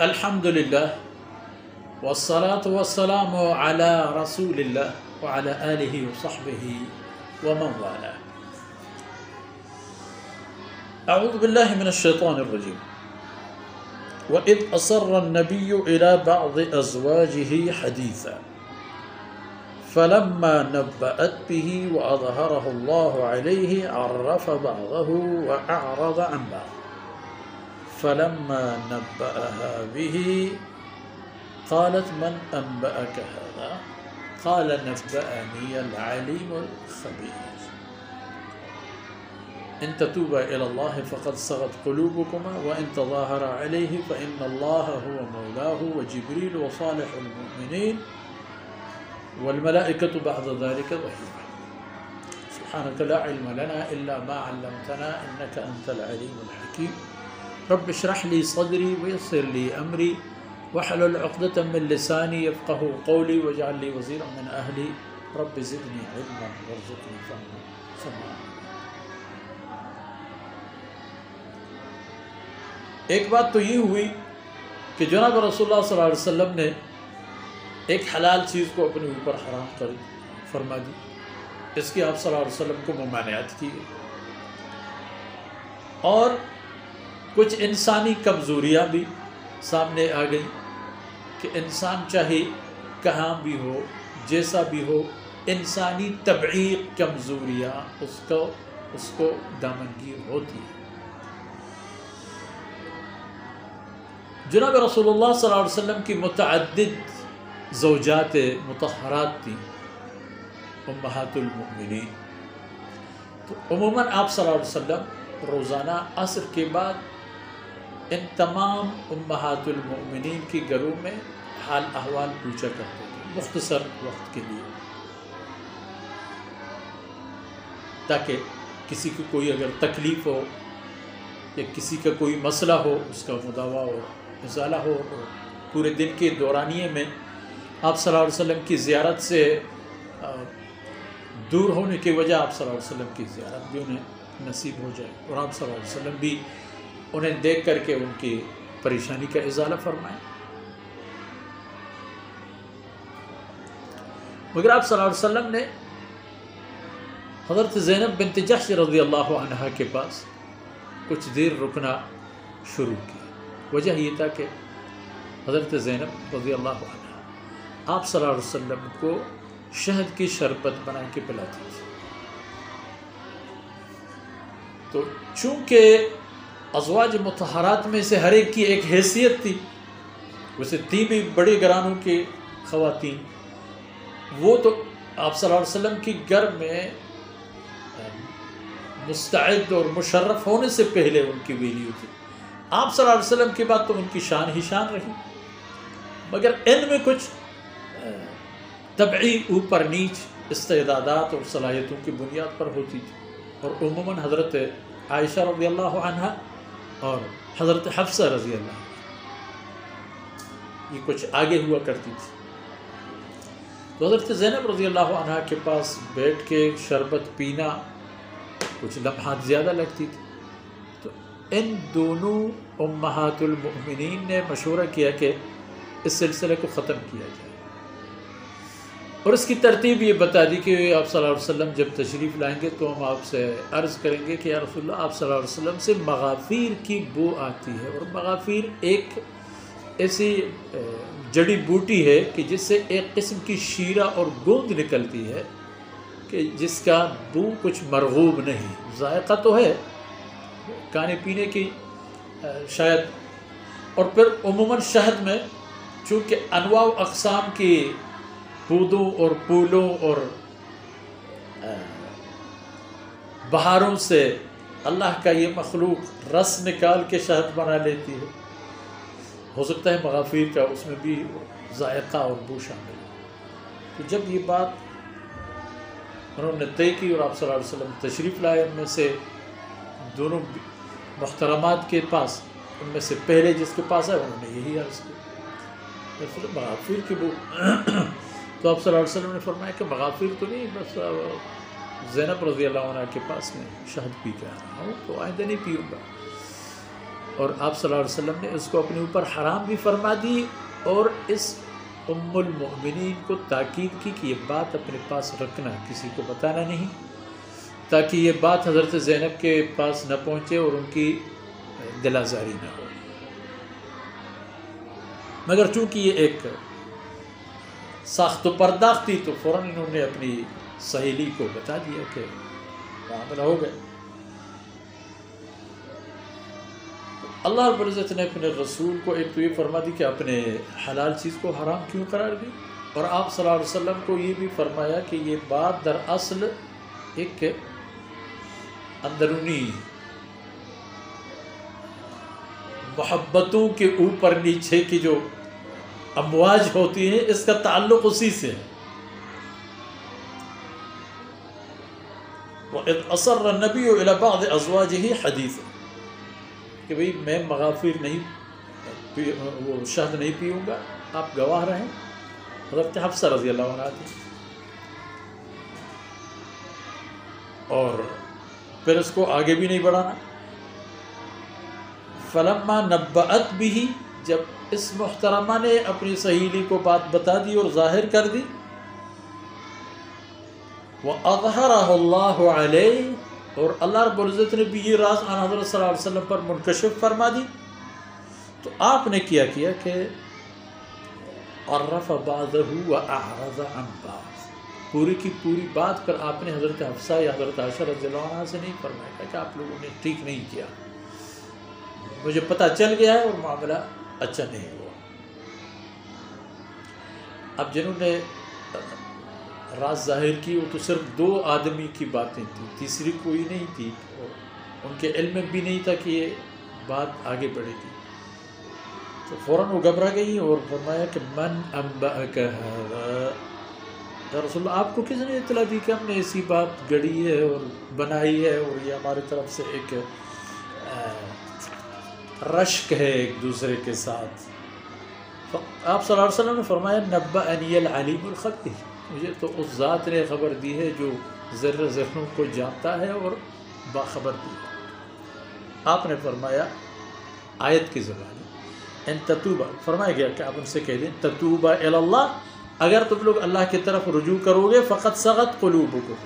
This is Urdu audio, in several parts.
الحمد لله والصلاة والسلام على رسول الله وعلى آله وصحبه ومن والاه. أعوذ بالله من الشيطان الرجيم. وإذ أصر النبي إلى بعض أزواجه حديثا فلما نبأت به وأظهره الله عليه عرف بعضه وأعرض عن بعض فلما نبأها به قالت من أنبأك هذا قال نبأني العليم الخبير إن تتوبا إلى الله فقد صغت قلوبكما وإن تظاهرا عليه فإن الله هو مولاه وجبريل وصالح المؤمنين والملائكة بعد ذلك ظهير. سبحانك لا علم لنا إلا ما علمتنا إنك أنت العليم الحكيم. رب اشرح لي صدري ويسر لي أمري واحلل عقدة من لساني يفقه قولي واجعل لي وزيرا من أهلي رب زدني علما وارزقني فهما ثم ایک بات تو یہ ہوئی کہ جناب رسول اللہ صلی اللہ علیہ وسلم نے ایک حلال چیز کو اپنے اوپر حرام فرما دی. اس کی آپ صلی اللہ علیہ وسلم کو ممانعت کی اور کچھ انسانی کمزوریاں بھی سامنے آ گئی کہ انسان چاہے کہاں بھی ہو جیسا بھی ہو انسانی طبعی کمزوریاں اس کو دامنگیر ہوتی ہے. جناب رسول اللہ صلی اللہ علیہ وسلم کی متعدد زوجات مطہرات تھیں امہات المؤمنین. تو عموماً آپ صلی اللہ علیہ وسلم روزانہ عصر کے بعد ان تمام امہات المؤمنین کی گھروں میں حال احوال پوچھا کرتے تھے مختصر وقت کے لیے تاکہ کسی کو کوئی اگر تکلیف ہو یا کسی کا کوئی مسئلہ ہو اس کا مداوع ہو ازالہ ہو. اور پورے دن کے دورانیے میں آپ صلی اللہ علیہ وسلم کی زیارت سے دور ہونے کی وجہ آپ صلی اللہ علیہ وسلم کی زیارت بھی انہیں نصیب ہو جائے اور آپ صلی اللہ علیہ وسلم بھی انہیں دیکھ کر کے ان کی پریشانی کا ازالہ فرمائیں. مگر آپ صلی اللہ علیہ وسلم نے حضرت زینب بنت جحش رضی اللہ عنہ کے پاس کچھ دیر رکنا شروع کیا. وجہ یہ تھا کہ حضرت زینب رضی اللہ عنہ آپ صلی اللہ علیہ وسلم کو شہد کی شربت بنا کے پلاتی تھی. تو چونکہ ازواج مطہرات میں سے ہر ایک کی ایک حیثیت تھی، ویسے تھی بھی بڑے گھرانوں کی خواتین، وہ تو آپ صلی اللہ علیہ وسلم کی گھر میں مستعد اور مشرف ہونے سے پہلے ان کی بیوی تھی. آپ صلی اللہ علیہ وسلم کے بعد تو ان کی شان ہی شان رہی، مگر ان میں کچھ طبعی اوپر نیچ استعدادات اور صلاحیتوں کی بنیاد پر ہوتی تھی. اور عموماً حضرت عائشہ رضی اللہ عنہا اور حضرت حفصہ رضی اللہ عنہ یہ کچھ آگے ہوا کرتی تھی. تو حضرت زینب رضی اللہ عنہ کے پاس بیٹھ کے شربت پینا کچھ لمحات زیادہ لگتی تھی. تو ان دونوں امہات المؤمنین نے مشورہ کیا کہ اس سلسلے کو ختم کیا جائے اور اس کی ترتیب یہ بتا دی کہ آپ صلی اللہ علیہ وسلم جب تشریف لائیں گے تو ہم آپ سے عرض کریں گے کہ یا رسول اللہ آپ صلی اللہ علیہ وسلم سے مغافیر کی بو آتی ہے. اور مغافیر ایک ایسی جڑی بوٹی ہے کہ جس سے ایک قسم کی شیرہ اور گوند نکلتی ہے کہ جس کا بو کچھ مرغوب نہیں، ذائقہ تو ہے کھانے پینے کی شاید. اور پھر عموماً شہد میں چونکہ انواع و اقسام کی پودوں اور پھولوں اور بہاروں سے اللہ کا یہ مخلوق رس نکال کے شہد بنا لیتی ہے. ہو سکتا ہے مغافیر کا اس میں بھی ذائقہ اور بو شامل ہے. تو جب یہ بات انہوں نے طے کی اور آپ صلی اللہ علیہ وسلم تشریف لائے ان میں سے دونوں محترمات کے پاس، ان میں سے پہلے جس کے پاس ہے انہوں نے یہی عرض کیا مغافیر کی بو. تو آپ صلی اللہ علیہ وسلم نے فرمایا کہ مغافیر تو نہیں، بس زینب رضی اللہ عنہ کے پاس میں شہد پی کے آ رہا ہوں تو آئندہ نہیں پیوں گا. اور آپ صلی اللہ علیہ وسلم نے اس کو اپنے اوپر حرام بھی فرما دی، اور اس ام المؤمنین کو تاکید کی کہ یہ بات اپنے پاس رکھنا، کسی کو بتانا نہیں، تاکہ یہ بات حضرت زینب کے پاس نہ پہنچے اور ان کی دل آزاری نہ ہو۔ مگر چونکہ یہ ایک ساخت و پرداخت تھی تو فوراً انہوں نے اپنی سہیلی کو بتا دیا کہ معاملہ ہو گئے۔ اللہ رب العزت نے اپنے رسول کو ایک تو یہ فرما دی کہ اپنے حلال چیز کو حرام کیوں قرار دی، اور آپ صلی اللہ علیہ وسلم کو یہ بھی فرمایا کہ یہ بات دراصل ایک اندرونی محبتوں کے اوپر نیچے کی جو امواج ہوتی ہیں، اس کا تعلق اسی سے ہے۔ وَإِذْ أَصَرَّ النَّبِيُّ إِلَى بَعْضِ أَزْوَاجِهِ حَدِيثًا، کہ بھئی میں مغافر نہیں، وہ شہد نہیں پیوں گا، آپ گواہ رہیں۔ حضرت حفصہ رضی اللہ عنہ تھی، اور پھر اس کو آگے بھی نہیں بڑھانا۔ فلما نبأت به، جب اس محترمہ نے اپنی سہیلی کو بات بتا دی اور ظاہر کر دی، وَأَظْهَرَهُ اللَّهُ عَلَيْهِ، اور اللہ رب العزت نے بھی یہ راز آن حضرت صلی اللہ علیہ وسلم پر منکشف فرما دی، تو آپ نے کیا کہ عرف بعضه وأعرض عن بعض، پوری کی پوری بات پر آپ نے حضرت حفصہ یا حضرت عائشہ رضی اللہ عنہ سے نہیں فرمایا کہ آپ لوگوں نے ٹھیک نہیں کیا، مجھے پتہ چل گیا ہے اور معاملہ اچھا نہیں ہوا۔ اب جنہوں نے راز ظاہر کی وہ تو صرف 2 آدمی کی باتیں تھیں، تیسری کوئی نہیں تھی، اور ان کے علم میں بھی نہیں تھا کہ یہ بات آگے بڑھے گی، تو فوراً وہ گھبرا گئی اور فرمایا کہ من انبأک ھذا، یا رسول اللہ آپ کو کس نے اطلاع دی کہ ہم نے ایسی بات گڑھی ہے اور بنائی ہے، اور یہ ہماری طرف سے ایک رشک ہے ایک دوسرے کے ساتھ۔ آپ صلی اللہ علیہ وسلم نے فرمایا نبأنی العلیم الخبیر، مجھے تو اس ذات نے خبر دی ہے جو ذرہ ذروں کو جانتا ہے اور باخبر بھی ہے۔ آپ نے فرمایا آیت کی زبان ان تتوبہ، فرمایا گیا کہ آپ ان سے کہہ دیں تتوبہ الی اللہ، اگر تم لوگ اللہ کی طرف رجوع کرو گے، فقط صغت قلوبکم،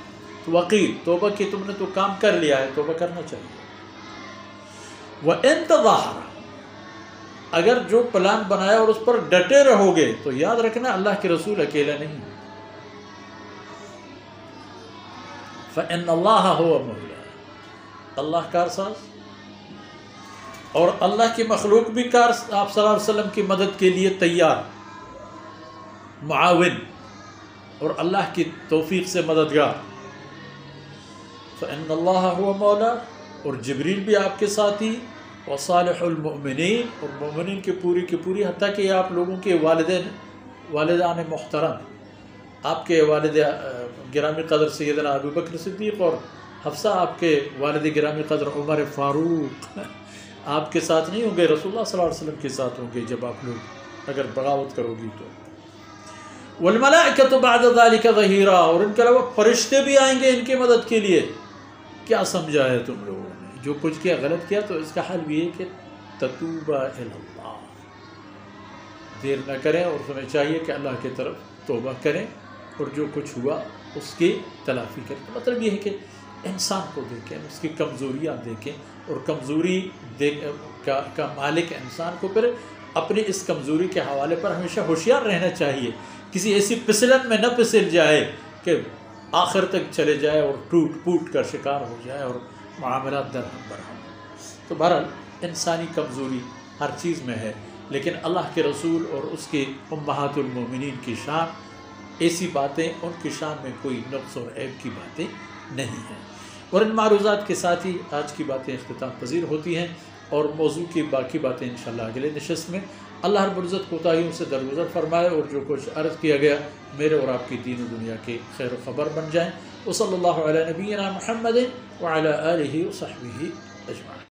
وقیل توبہ کی تم نے تو کام کر لیا ہے، توبہ کرنا چاہیے۔ وَإِن تَظَاهَرَ، اگر جو پلان بنایا اور اس پر ڈٹے رہو گے تو یاد رکھنا اللہ کے رسول اکیلا نہیں، فَإِنَّ اللَّهَ هُوَ مَوْلَاهُ، اللہ کارساز، اور اللہ کی مخلوق بھی آپ صلی اللہ علیہ وسلم کی مدد کے لیے تیار، معاون، اور اللہ کی توفیق سے مددگار۔ فَإِنَّ اللَّهَ هُوَ مَوْلَاهُ، اور جبریل بھی آپ کے ساتھی، وصالح المؤمنین، اور مومنین کی پوری، حتیٰ کہ آپ لوگوں کے والدان محترم، آپ کے والد گرامی قدر سیدنا ابو بکر صدیق اور حفصہ آپ کے والد گرامی قدر عمر فاروق آپ کے ساتھ نہیں ہوں گے، رسول اللہ صلی اللہ علیہ وسلم کے ساتھ ہوں گے جب آپ لوگ اگر بغاوت کرو گی تو۔ والملائکۃ بعد ذلک ظہیرا، اور ان کے علاوہ فرشتے بھی آئیں گے ان کی مدد کے لیے۔ کیا سمجھا ہے تم لوگوں نے؟ جو کچھ کیا غلط کیا، تو اس کا حل بھی ہے کہ تتوبہ الی اللہ، دیر نہ کریں، اور تمہیں چاہیے کہ اللہ کی طرف توبہ کریں اور جو کچھ ہوا اس کی تلافی کریں۔ مطلب یہ ہے کہ انسان کو دیکھیں، اس کی کمزوریاں دیکھیں، اور کمزوری کا مالک انسان کو پھر اپنی اس کمزوری کے حوالے پر ہمیشہ ہوشیار رہنا چاہیے، کسی ایسی پھسلن میں نہ پھسل جائے کہ آخر تک چلے جائے اور ٹوٹ پوٹ کر شکار ہو جائے اور معاملات درہم برہم۔ تو بہرحال انسانی کمزوری ہر چیز میں ہے، لیکن اللہ کے رسول اور اس کے امہات المومنین کی شان، ایسی باتیں ان کی شان میں کوئی نقص اور عیب کی باتیں نہیں ہیں۔ اور ان معروضات کے ساتھ ہی آج کی باتیں اختتام پذیر ہوتی ہیں، اور موضوع کی باقی باتیں انشاءاللہ اگلے نشست میں۔ اللہ رب العزت کوتاہیوں سے درگزر فرمائے، اور جو کچھ عرض کیا گیا میرے اور آپ کی دین و دنیا کے خیر و خبر بن جائیں۔ وصلی اللہ علی نبینا محمد وعلی آلہ وصحبہ اجمعین۔